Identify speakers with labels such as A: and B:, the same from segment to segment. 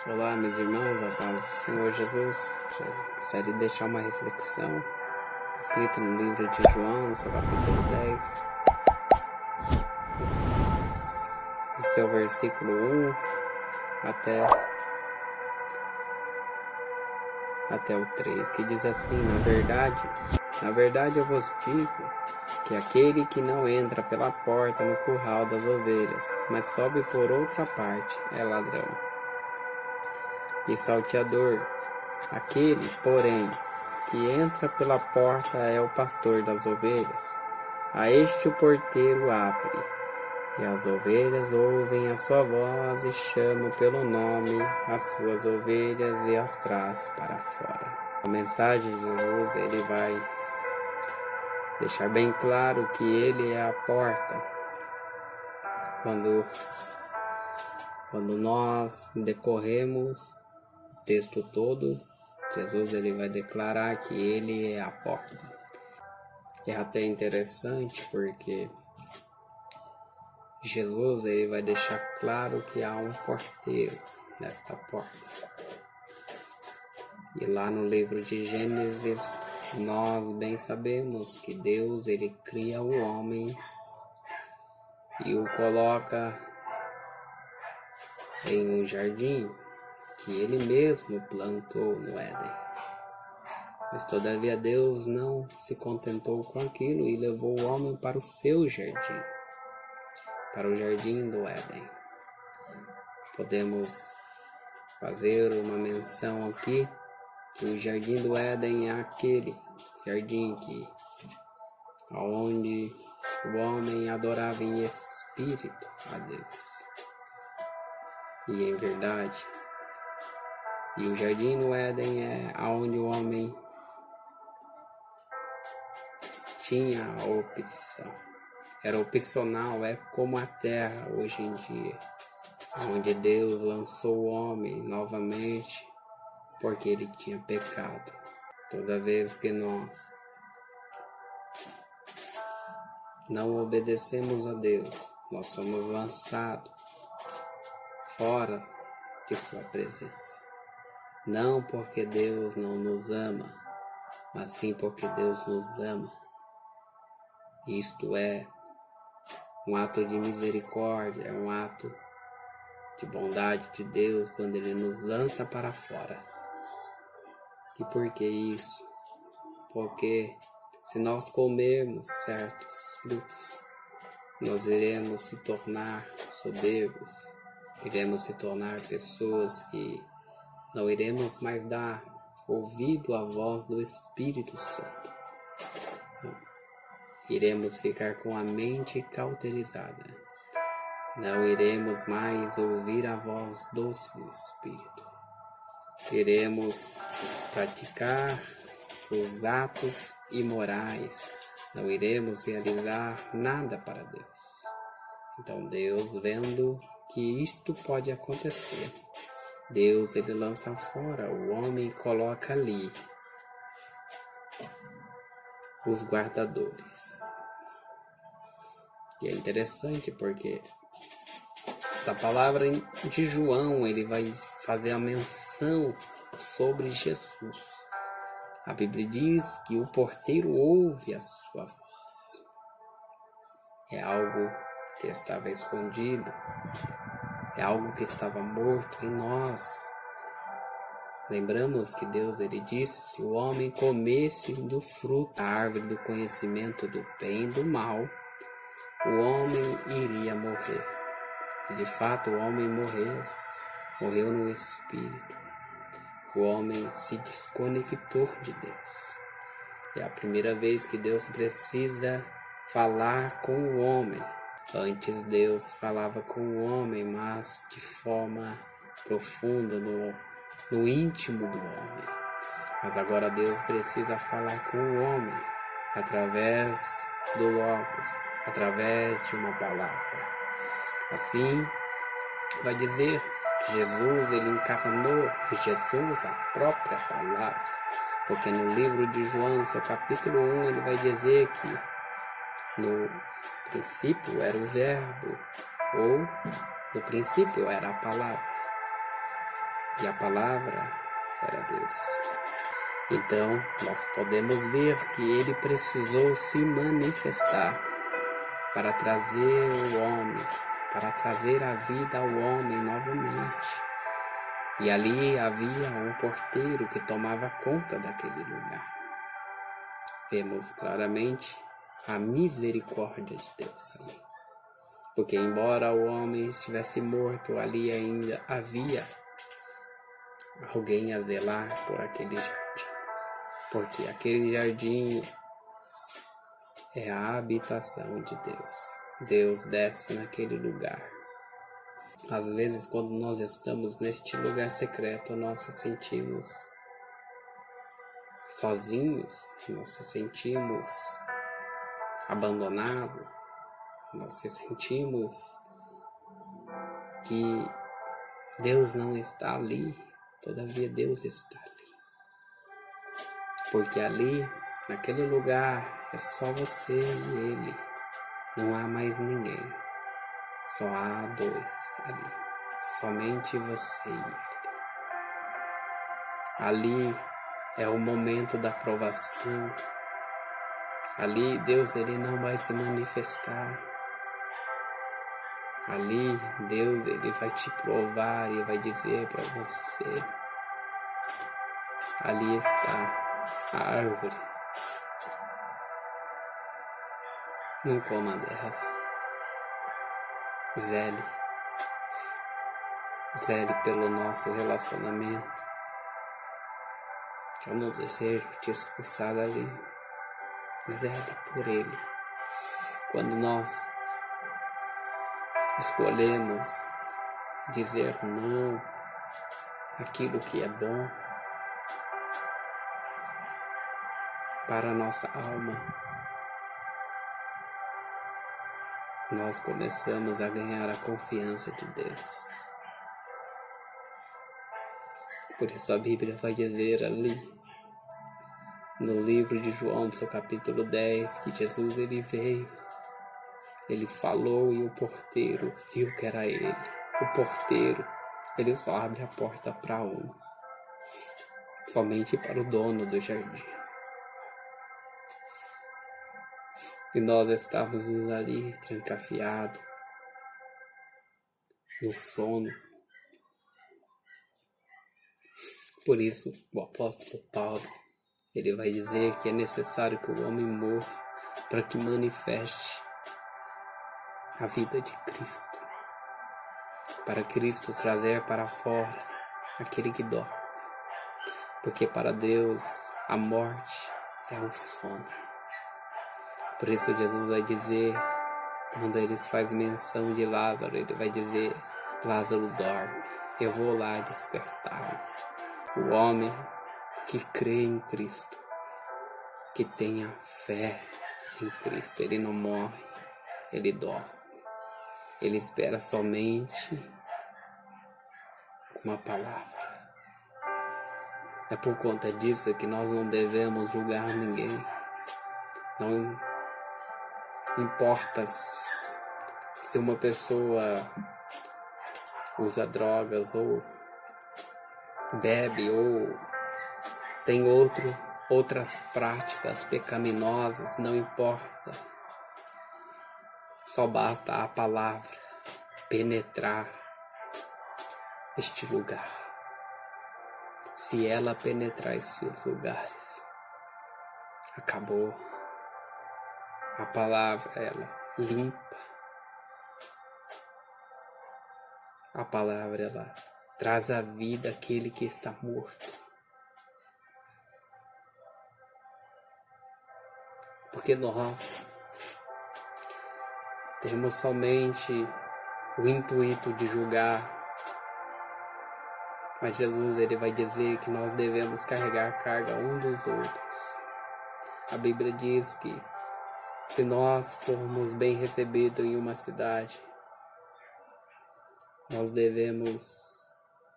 A: Olá, meus irmãos, a paz do Senhor Jesus. Gostaria de deixar uma reflexão escrita no livro de João, no seu capítulo 10, do seu versículo 1 até o 3, que diz assim: Na verdade eu vos digo que aquele que não entra pela porta no curral das ovelhas, mas sobe por outra parte, é ladrão e salteador. Aquele, porém, que entra pela porta é o pastor das ovelhas. A este o porteiro abre, e as ovelhas ouvem a sua voz e chamam pelo nome as suas ovelhas e as traz para fora. A mensagem de Jesus, ele vai deixar bem claro que ele é a porta. Quando nós decorremos o texto todo, Jesus ele vai declarar que ele é a porta. É até interessante porque Jesus ele vai deixar claro que há um porteiro nesta porta. E lá no livro de Gênesis, nós bem sabemos que Deus ele cria o homem e o coloca em um jardim que ele mesmo plantou no Éden. Mas todavia Deus não se contentou com aquilo e levou o homem para o seu jardim, para o jardim do Éden. Podemos fazer uma menção aqui que o jardim do Éden é aquele jardim onde o homem adorava em espírito a Deus e em verdade. E o jardim do Éden é onde o homem tinha a opção. Era opcional, é como a terra hoje em dia, onde Deus lançou o homem novamente porque ele tinha pecado. Toda vez que nós não obedecemos a Deus, nós somos lançados fora de sua presença. Não porque Deus não nos ama, mas sim porque Deus nos ama. Isto é um ato de misericórdia, é um ato de bondade de Deus quando Ele nos lança para fora. E por que isso? Porque se nós comermos certos frutos, nós iremos se tornar soberbos, iremos se tornar pessoas que não iremos mais dar ouvido à voz do Espírito Santo. Iremos ficar com a mente cauterizada. Não iremos mais ouvir a voz doce do Espírito. Iremos praticar os atos imorais. Não iremos realizar nada para Deus. Então Deus, vendo que isto pode acontecer, Deus ele lança fora o homem e coloca ali os guardadores. E é interessante porque esta palavra de João ele vai fazer a menção sobre Jesus. A Bíblia diz que o porteiro ouve a sua voz. É algo que estava escondido. É algo que estava morto em nós. Lembramos que Deus ele disse: se o homem comesse do fruto da árvore do conhecimento do bem e do mal, o homem iria morrer. E de fato o homem morreu no espírito. O homem se desconectou de Deus. É a primeira vez que Deus precisa falar com o homem. Antes Deus falava com o homem, mas de forma profunda, no íntimo do homem. Mas agora Deus precisa falar com o homem através do Logos, através de uma palavra. Assim, vai dizer que Jesus ele encarnou Jesus, a própria palavra. Porque no livro de João, no seu capítulo 1, ele vai dizer que no princípio era o verbo, ou no princípio era a palavra. e a palavra era Deus. Então, nós podemos ver que ele precisou se manifestar para trazer o homem, para trazer a vida ao homem novamente. E ali havia um porteiro que tomava conta daquele lugar. Vemos claramente a misericórdia de Deus ali. Porque embora o homem estivesse morto, ali ainda havia alguém a zelar por aquele jardim. Porque aquele jardim é a habitação de Deus. Deus desce naquele lugar. Às vezes, quando nós estamos neste lugar secreto, nós nos sentimos sozinhos, nós nos sentimos abandonados, nós nos sentimos que Deus não está ali. Todavia, Deus está ali. Porque ali, naquele lugar, é só você e Ele. Não há mais ninguém. Só há dois ali. Somente você e Ele. Ali é o momento da provação. Ali Deus ele não vai se manifestar. Ali Deus ele vai te provar e vai dizer para você. Ali está a árvore. Não coma dela. Zele pelo nosso relacionamento. Eu não desejo te expulsar dali. Zele por ele. Quando nós escolhemos dizer não àquilo que é bom para a nossa alma, nós começamos a ganhar a confiança de Deus. Por isso a Bíblia vai dizer ali, no livro de João, no seu capítulo 10, que Jesus ele veio, ele falou e o porteiro viu que era ele. O porteiro, ele só abre a porta para um, somente para o dono do jardim. E nós estávamos ali trancafiados, no sono. Por isso, o apóstolo Paulo, ele vai dizer que é necessário que o homem morra para que manifeste a vida de Cristo. Para Cristo trazer para fora aquele que dorme. Porque para Deus a morte é um sono. Por isso Jesus vai dizer, quando eles fazem menção de Lázaro, ele vai dizer, Lázaro dorme, eu vou lá despertá-lo. O homem que crê em Cristo, que tenha fé em Cristo, ele não morre, ele dorme. Ele espera somente uma palavra. É por conta disso que nós não devemos julgar ninguém. Não importa se uma pessoa usa drogas ou bebe ou tem outras práticas pecaminosas, não importa. Só basta a palavra penetrar este lugar. Se ela penetrar esses lugares, acabou. A palavra, ela limpa. A palavra, ela traz a vida àquele que está morto. Porque nós temos somente o intuito de julgar. Mas Jesus ele vai dizer que nós devemos carregar a carga um dos outros. A Bíblia diz que se nós formos bem recebidos em uma cidade, nós devemos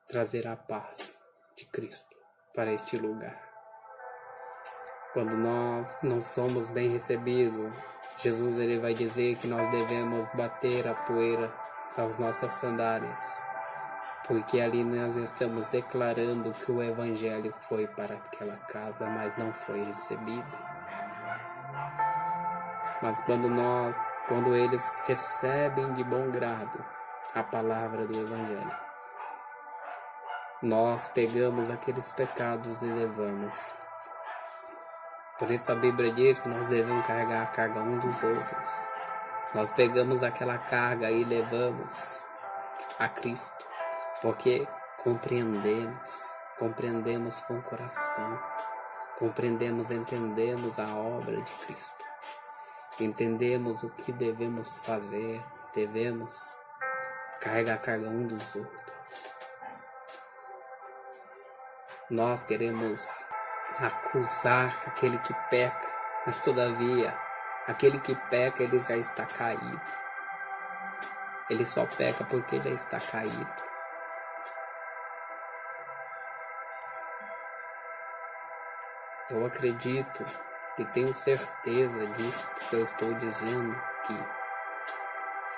A: trazer a paz de Cristo para este lugar. Quando nós não somos bem recebidos, Jesus ele vai dizer que nós devemos bater a poeira das nossas sandálias, Porque ali nós estamos declarando que o Evangelho foi para aquela casa, mas não foi recebido. Mas quando eles recebem de bom grado a palavra do Evangelho, nós pegamos aqueles pecados e levamos. Por isso a Bíblia diz que nós devemos carregar a carga um dos outros. Nós pegamos aquela carga e levamos a Cristo, porque compreendemos com o coração, entendemos a obra de Cristo, entendemos o que devemos fazer, devemos carregar a carga um dos outros. Nós queremos acusar aquele que peca, mas todavia, aquele que peca, ele já está caído. Ele só peca porque já está caído. Eu acredito e tenho certeza disso que eu estou dizendo, que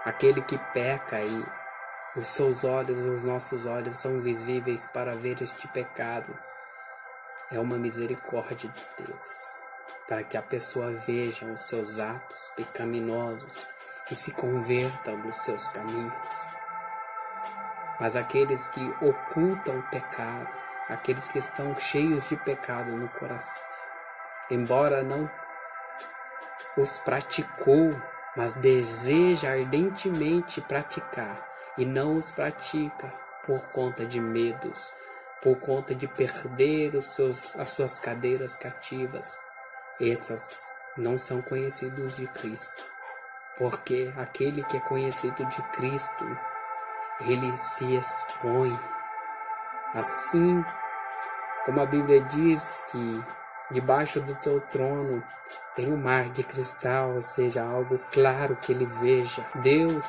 A: aquele que peca e os seus olhos, os nossos olhos são visíveis para ver este pecado, é uma misericórdia de Deus, para que a pessoa veja os seus atos pecaminosos e se converta dos seus caminhos. Mas aqueles que ocultam o pecado, aqueles que estão cheios de pecado no coração, embora não os praticou, mas deseja ardentemente praticar e não os pratica por conta de medos, por conta de perder as suas cadeiras cativas, essas não são conhecidos de Cristo, porque aquele que é conhecido de Cristo, ele se expõe, assim como a Bíblia diz que debaixo do teu trono tem um mar de cristal, ou seja, algo claro que ele veja. Deus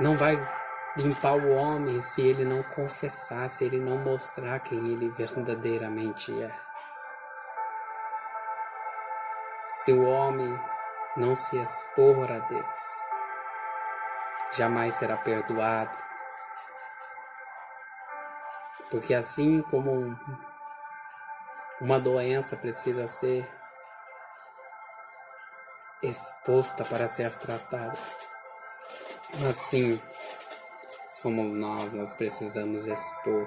A: não vai limpar o homem se ele não confessar, se ele não mostrar quem ele verdadeiramente é. Se o homem não se expor a Deus, jamais será perdoado. Porque assim como uma doença precisa ser exposta para ser tratada, assim somos nós precisamos expor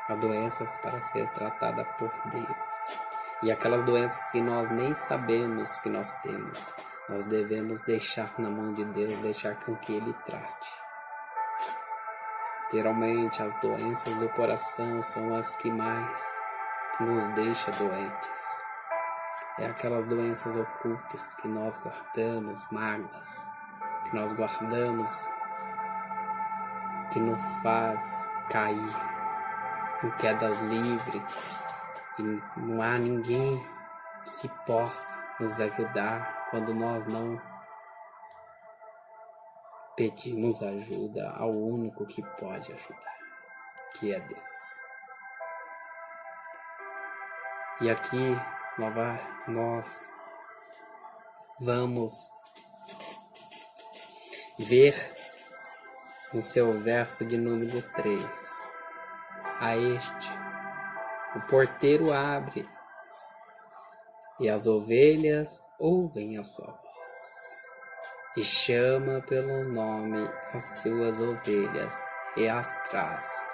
A: a doenças para ser tratada por Deus. E aquelas doenças que nós nem sabemos que nós temos, nós devemos deixar na mão de Deus, deixar com que Ele trate. Geralmente as doenças do coração são as que mais nos deixam doentes. É aquelas doenças ocultas que nós guardamos, mágoas, que nós guardamos, que nos faz cair em quedas livres. E não há ninguém que possa nos ajudar quando nós não pedimos ajuda ao único que pode ajudar, que é Deus. E aqui nós vamos ver no seu verso de número 3. A este o porteiro abre, e as ovelhas ouvem a sua voz, e chama pelo nome as suas ovelhas e as traz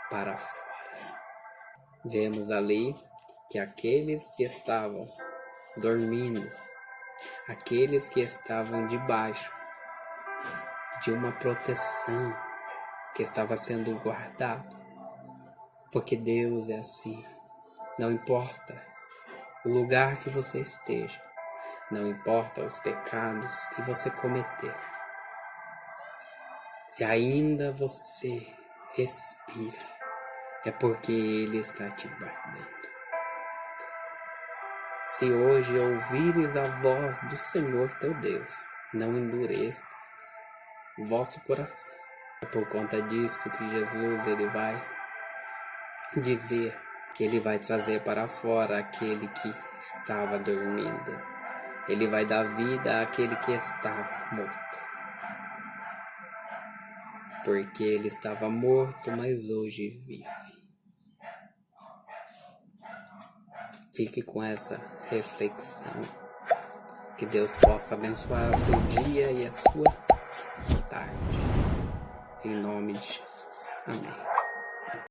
A: para fora. Vemos ali que aqueles que estavam dormindo, aqueles que estavam debaixo de uma proteção que estava sendo guardado, porque Deus é assim. Não importa o lugar que você esteja, não importa os pecados que você cometeu, se ainda você respira, é porque Ele está te guardando. Se hoje ouvires a voz do Senhor teu Deus, não endureça o vosso coração. É por conta disso que Jesus ele vai dizer que Ele vai trazer para fora aquele que estava dormindo. Ele vai dar vida àquele que estava morto. porque ele estava morto, mas hoje vive. Fique com essa reflexão. Que Deus possa abençoar o seu dia e a sua tarde. Em nome de Jesus. Amém.